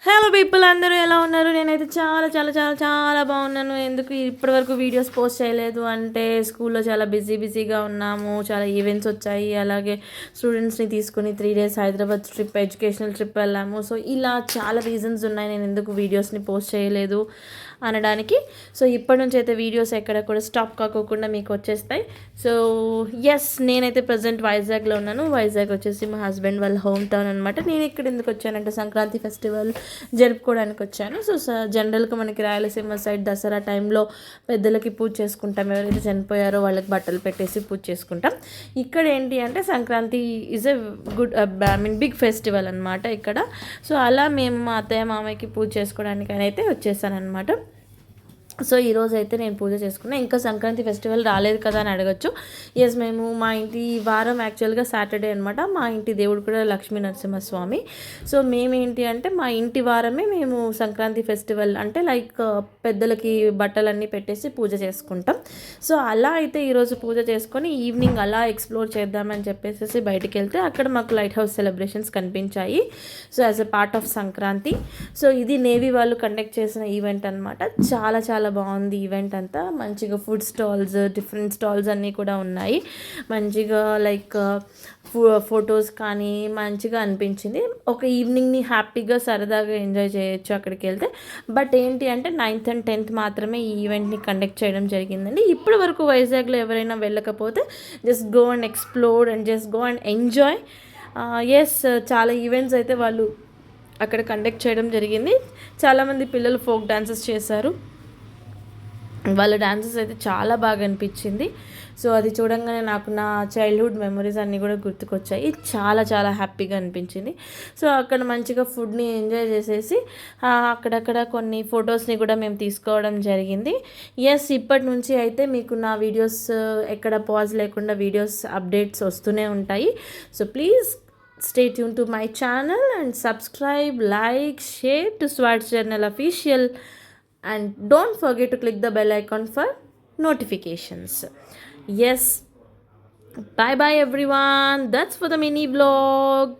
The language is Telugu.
హలో పీపుల్, అందరూ ఎలా ఉన్నారు? నేనైతే చాలా చాలా చాలా చాలా బాగున్నాను. ఎందుకు ఇప్పటివరకు వీడియోస్ పోస్ట్ చేయలేదు అంటే స్కూల్లో చాలా బిజీగా ఉన్నాము. చాలా ఈవెంట్స్ వచ్చాయి. అలాగే స్టూడెంట్స్ని తీసుకుని 3 days Hyderabad trip, educational trip వెళ్ళాము. సో ఇలా చాలా రీజన్స్ ఉన్నాయి నేను ఎందుకు వీడియోస్ని పోస్ట్ చేయలేదు అనడానికి. సో ఇప్పటి నుంచి అయితే వీడియోస్ ఎక్కడ కూడా స్టాప్ కాకోకుండా మీకు వచ్చేస్తాయి. సో ఎస్, నేనైతే ప్రజెంట్ వైజాగ్లో ఉన్నాను. వైజాగ్ వచ్చేసి మా హస్బెండ్ వాళ్ళ హోమ్ టౌన్ అనమాట. నేను ఇక్కడ ఎందుకు వచ్చానంటే సంక్రాంతి ఫెస్టివల్ జరుపుకోవడానికి వచ్చాను. సో జనరల్గా మనకి రాయలసీమ సైడ్ దసరా టైంలో పెద్దలకి పూజ చేసుకుంటాం. ఎవరైతే చనిపోయారో వాళ్ళకి బట్టలు పెట్టేసి పూజ చేసుకుంటాం. ఇక్కడ ఏంటి అంటే Sankranti is a good big festival అనమాట ఇక్కడ. సో అలా మేము మా అత్తయ్య మామయ్యకి పూజ చేసుకోవడానికి అయితే వచ్చేసాను అనమాట. సో ఈరోజు అయితే నేను పూజ చేసుకున్నా. ఇంకా సంక్రాంతి ఫెస్టివల్ రాలేదు కదా అని అడగచ్చు. ఎస్, మేము మా ఇంటి వారం యాక్చువల్గా సాటర్డే అనమాట. మా ఇంటి దేవుడు కూడా లక్ష్మీ నరసింహస్వామి. సో మేమేంటి అంటే మా ఇంటి వారమే మేము సంక్రాంతి ఫెస్టివల్ అంటే లైక్ పెద్దలకి బట్టలన్నీ పెట్టేసి పూజ చేసుకుంటాం. సో అలా అయితే ఈరోజు పూజ చేసుకొని ఈవినింగ్ అలా ఎక్స్ప్లోర్ చేద్దామని చెప్పేసి బయటికి వెళ్తే అక్కడ మాకు లైట్ హౌస్ సెలబ్రేషన్స్ కనిపించాయి. So as a part of Sankranti. So ఇది నేవీ వాళ్ళు కండక్ట్ చేసిన ఈవెంట్ అనమాట. చాలా చాలా బాగుంది ఈవెంట్ అంతా. మంచిగా ఫుడ్ స్టాల్స్, డిఫరెంట్ స్టాల్స్ అన్నీ కూడా ఉన్నాయి. మంచిగా లైక్ ఫొటోస్ కానీ మంచిగా అనిపించింది. ఒక ఈవినింగ్ని హ్యాపీగా సరదాగా ఎంజాయ్ చేయొచ్చు అక్కడికి వెళ్తే. బట్ ఏంటి అంటే 9th and 10th మాత్రమే ఈ ఈవెంట్ని కండక్ట్ చేయడం జరిగిందండి. ఇప్పటి వరకు వైజాగ్లో ఎవరైనా వెళ్ళకపోతే just go and explore and just go and enjoy. Yes, చాలా ఈవెంట్స్ అయితే వాళ్ళు అక్కడ కండక్ట్ చేయడం జరిగింది. చాలామంది పిల్లలు ఫోక్ డాన్సెస్ చేశారు. వాళ్ళ డాన్సెస్ అయితే చాలా బాగా అనిపించింది. సో అది చూడంగానే నాకు నా చైల్డ్హుడ్ మెమరీస్ అన్నీ కూడా గుర్తుకొచ్చాయి. చాలా చాలా హ్యాపీగా అనిపించింది. సో అక్కడ మంచిగా ఫుడ్ని ఎంజాయ్ చేసేసి అక్కడక్కడ కొన్ని ఫొటోస్ని కూడా మేము తీసుకోవడం జరిగింది. ఎస్, ఇప్పటి నుంచి అయితే మీకు నా వీడియోస్ ఎక్కడ పాజ్ లేకుండా వీడియోస్ అప్డేట్స్ వస్తూనే ఉంటాయి. So please stay tuned to my channel and subscribe, like, share to Swartz Journal Official, and don't forget to click the bell icon for notifications. Yes, bye bye everyone. That's for the mini vlog.